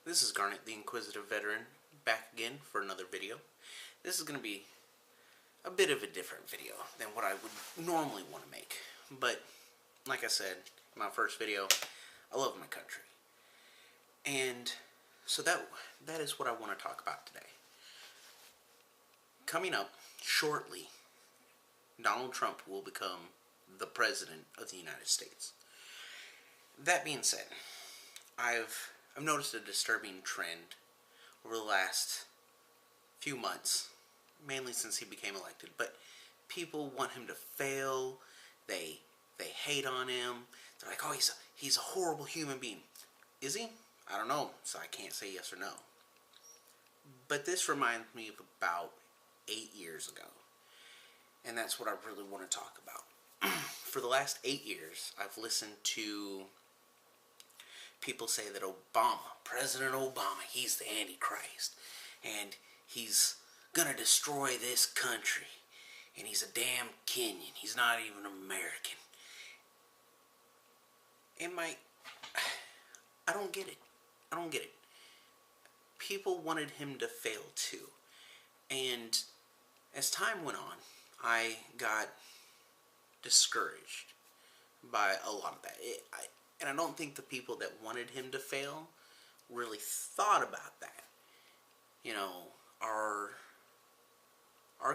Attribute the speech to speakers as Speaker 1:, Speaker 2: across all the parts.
Speaker 1: This is Garnet, the Inquisitive Veteran, back again for another video. This is going to be a bit of a different video than what I would normally want to make. But, like I said in my first video, I love my country. And so that is what I want to talk about today. Coming up shortly, Donald Trump will become the President of the United States. That being said, I've noticed a disturbing trend over the last few months, mainly since he became elected. But people want him to fail. They hate on him. They're like, oh, he's a horrible human being. Is he? I don't know, so I can't say yes or no. But this reminds me of about 8 years ago. And that's what I really want to talk about. For the last 8 years, I've listened to people say that Obama, President Obama, he's the Antichrist. And he's gonna destroy this country. And he's a damn Kenyan. He's not even American. And I don't get it. I don't get it. People wanted him to fail too. And as time went on, I got discouraged by a lot of that. And I don't think the people that wanted him to fail really thought about that. You know, our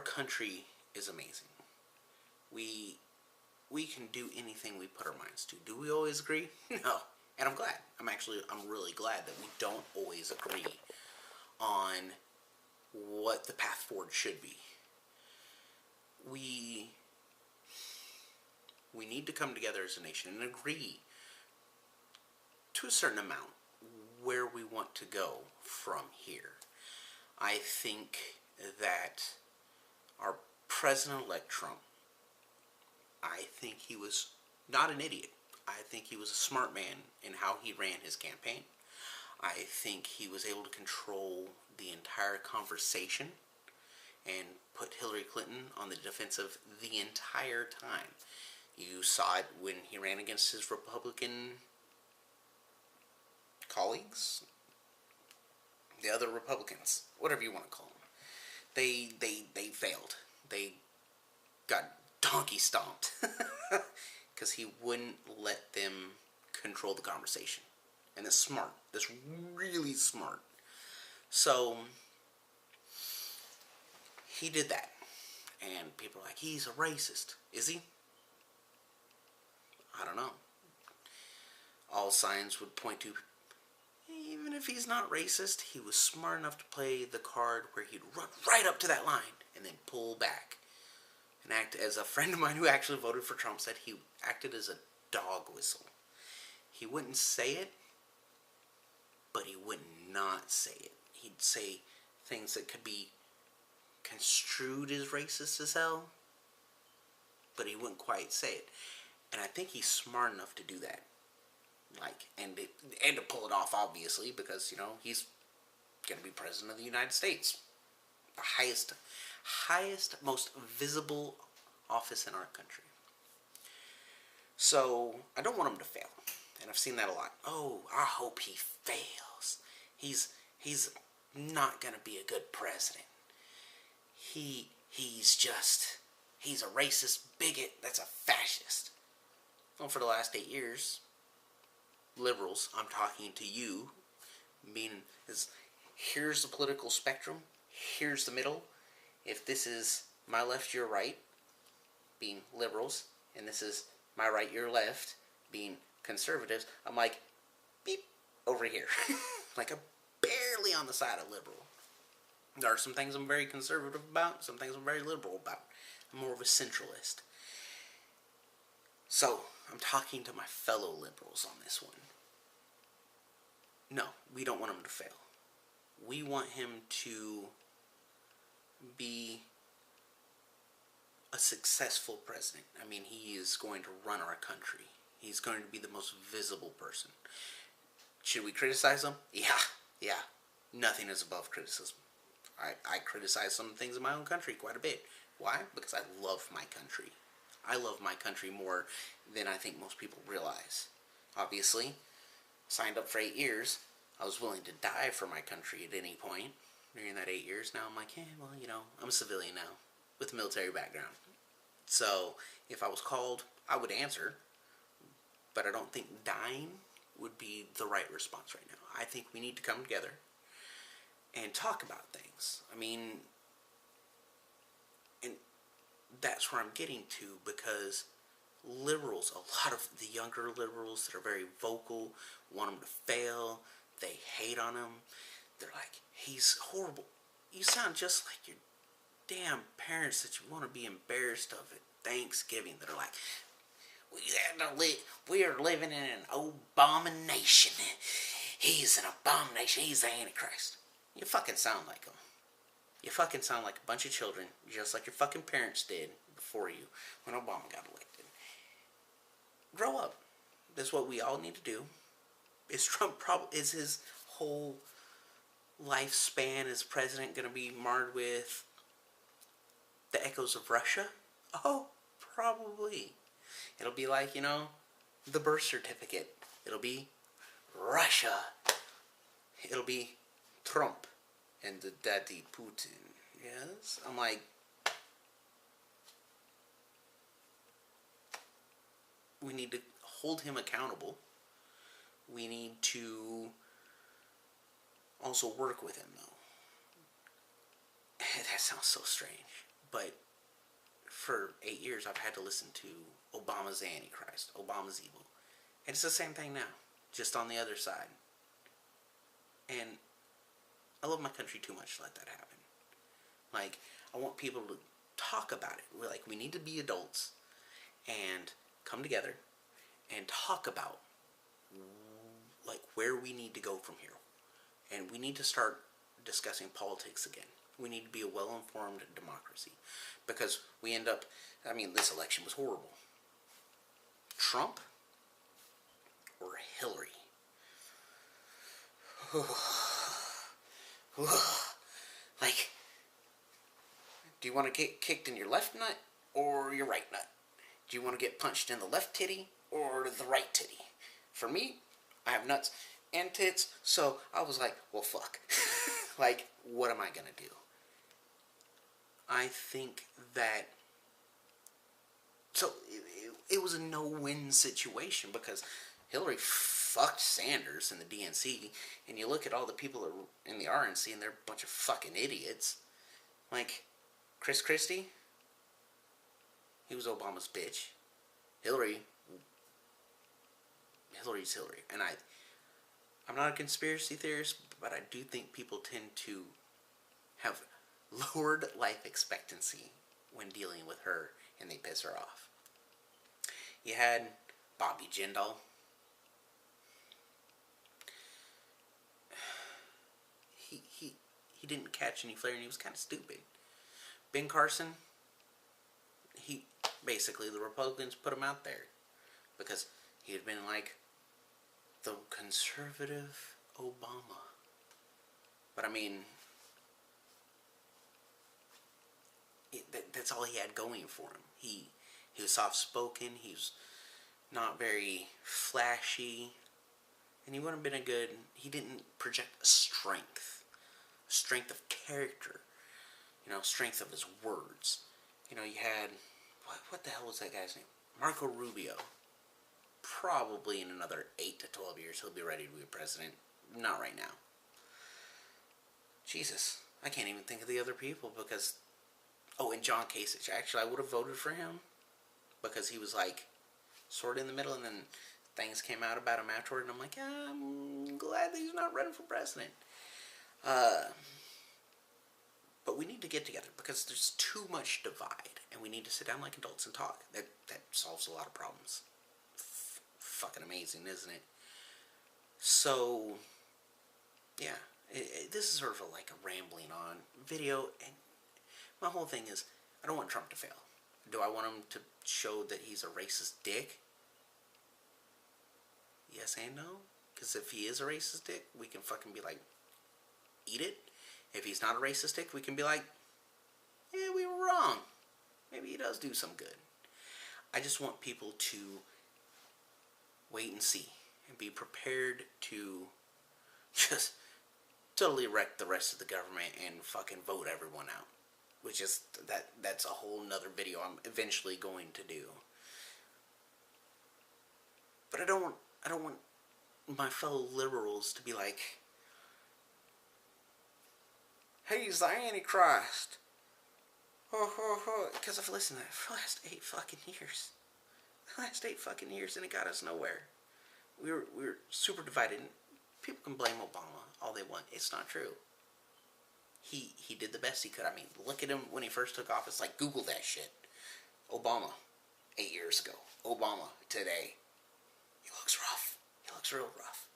Speaker 1: country is amazing. We can do anything we put our minds to. Do we always agree? No. And I'm glad. I'm really glad that we don't always agree on what the path forward should be. We need to come together as a nation and agree to a certain amount where we want to go from here. I think that our President-elect Trump, I think he was not an idiot. I think he was a smart man in how he ran his campaign. I think he was able to control the entire conversation and put Hillary Clinton on the defensive the entire time. You saw it when he ran against his Republican colleagues, the other Republicans, whatever you want to call them. They failed. They got donkey stomped because he wouldn't let them control the conversation. And that's smart. That's really smart. So he did that. And people are like, he's a racist. Is he? I don't know. All signs would point to, even if he's not racist, he was smart enough to play the card where he'd run right up to that line and then pull back. And act as a friend of mine who actually voted for Trump said, he acted as a dog whistle. He wouldn't say it, but he would not say it. He'd say things that could be construed as racist as hell, but he wouldn't quite say it. And I think he's smart enough to do that. And to pull it off, obviously, because, he's going to be President of the United States. The highest, most visible office in our country. So, I don't want him to fail. And I've seen that a lot. Oh, I hope he fails. He's not going to be a good president. He's a racist bigot that's a fascist. Well, for the last 8 years, liberals, I'm talking to you, meaning here's the political spectrum, here's the middle. If this is my left, your right, being liberals, and this is my right, your left, being conservatives, I'm like, beep, over here. Like, I'm barely on the side of liberal. There are some things I'm very conservative about, some things I'm very liberal about. I'm more of a centralist. So, I'm talking to my fellow liberals on this one. No, we don't want him to fail. We want him to be a successful president. I mean, he is going to run our country. He's going to be the most visible person. Should we criticize him? Yeah. Nothing is above criticism. I criticize some things in my own country quite a bit. Why? Because I love my country. I love my country more than I think most people realize. Obviously, signed up for 8 years. I was willing to die for my country at any point during that 8 years. Now I'm like, well, I'm a civilian now with a military background. So if I was called, I would answer. But I don't think dying would be the right response right now. I think we need to come together and talk about things. I mean, and that's where I'm getting to, because liberals, a lot of the younger liberals that are very vocal, want him to fail. They hate on him. They're like, he's horrible. You sound just like your damn parents that you want to be embarrassed of at Thanksgiving. That are like, we are living in an abomination. He's an abomination. He's the Antichrist. You fucking sound like him. You fucking sound like a bunch of children, just like your fucking parents did before you when Obama got elected. Grow up. That's what we all need to do. Is his whole lifespan as president going to be marred with the echoes of Russia? Oh, probably. It'll be like, the birth certificate. It'll be Russia. It'll be Trump and the daddy Putin. Yes? I'm like, we need to hold him accountable. We need to also work with him, though. That sounds so strange. But for 8 years, I've had to listen to Obama's the Antichrist, Obama's evil. And it's the same thing now, just on the other side. And I love my country too much to let that happen. Like, I want people to talk about it. We need to be adults and come together and talk about where we need to go from here. And we need to start discussing politics again. We need to be a well-informed democracy. Because we end up, this election was horrible. Trump or Hillary? Do you want to get kicked in your left nut or your right nut? Do you want to get punched in the left titty or the right titty? For me, I have nuts and tits, so I was like, well, fuck. What am I going to do? I think that... So, it was a no-win situation, because Hillary fucked Sanders in the DNC, and you look at all the people that are in the RNC, and they're a bunch of fucking idiots. Chris Christie, he was Obama's bitch. Hillary's Hillary. And I'm not a conspiracy theorist, but I do think people tend to have lowered life expectancy when dealing with her, and they piss her off. You had Bobby Jindal. He didn't catch any flair, and he was kind of stupid. Ben Carson, basically the Republicans put him out there because he had been the conservative Obama. But that's all he had going for him. He was soft-spoken, he was not very flashy, and he wouldn't have been he didn't project strength of character, strength of his words. You had, what the hell was that guy's name? Marco Rubio. Probably in another 8 to 12 years he'll be ready to be president. Not right now. Jesus, I can't even think of the other people because... Oh, and John Kasich. Actually, I would have voted for him because he was sort of in the middle, and then things came out about him afterward, and I'm like, I'm glad that he's not running for president. But we need to get together because there's too much divide, and we need to sit down like adults and talk. That solves a lot of problems. Fucking amazing, isn't it? So, yeah, this is sort of a rambling on video, and my whole thing is, I don't want Trump to fail. Do I want him to show that he's a racist dick? Yes and no. Because if he is a racist dick, we can fucking be like, eat it. If he's not a racist dick, we can be like, yeah, we were wrong. Maybe he does do some good. I just want people to wait and see and be prepared to just totally wreck the rest of the government and fucking vote everyone out. Which is, that's a whole nother video I'm eventually going to do. But I don't want my fellow liberals to be like, hey, he's the Antichrist. Because I've listened to that for the last 8 fucking years. The last 8 fucking years, and it got us nowhere. We were super divided. People can blame Obama all they want. It's not true. He did the best he could. I mean, look at him when he first took office. Like, Google that shit. Obama, 8 years ago. Obama, today. He looks rough. He looks real rough.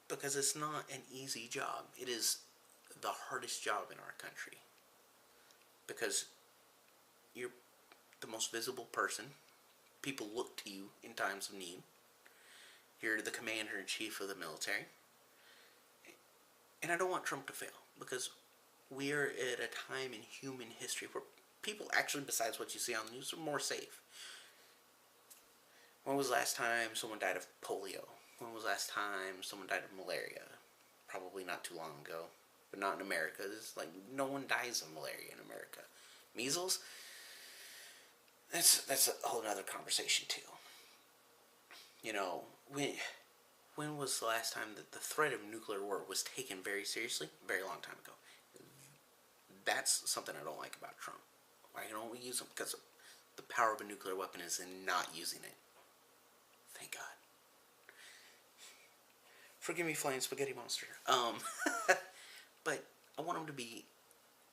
Speaker 1: Because it's not an easy job. It is the hardest job in our country. Because you're the most visible person. People look to you in times of need. You're the commander-in-chief of the military. And I don't want Trump to fail. Because we are at a time in human history where people actually, besides what you see on the news, are more safe. When was the last time someone died of polio? When was the last time someone died of malaria? Probably not too long ago. But not in America. It's like, no one dies of malaria in America. Measles? That's a whole other conversation too. You know, when was the last time that the threat of nuclear war was taken very seriously? A very long time ago. That's something I don't like about Trump. Why don't we use him? Because the power of a nuclear weapon is in not using it. Thank God. Forgive me, flying spaghetti monster. But I want him to be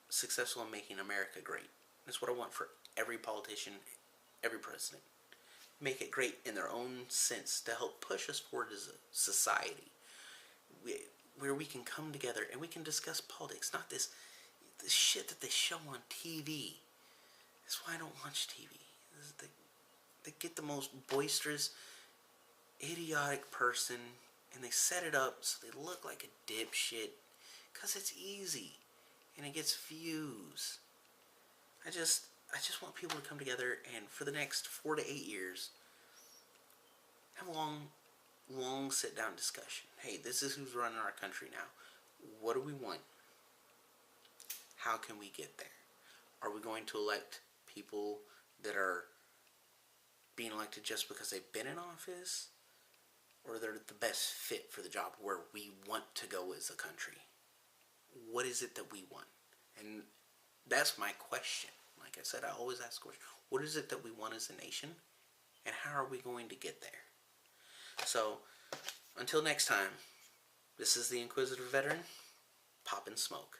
Speaker 1: successful in making America great. That's what I want for every politician, every president. Make it great in their own sense to help push us forward as a society. Where we can come together and we can discuss politics. Not this shit that they show on TV. That's why I don't watch TV. They get the most boisterous, idiotic person and they set it up so they look like a dipshit. Because it's easy. And it gets views. I just want people to come together and for the next 4 to 8 years have a long sit down discussion. Hey, this is who's running our country now. What do we want? How can we get there? Are we going to elect people that are being elected just because they've been in office? Or they're the best fit for the job where we want to go as a country? What is it that we want? And that's my question. Like I said, I always ask the question, what is it that we want as a nation? And how are we going to get there? So, until next time, this is the Inquisitive Veteran, poppin' smoke.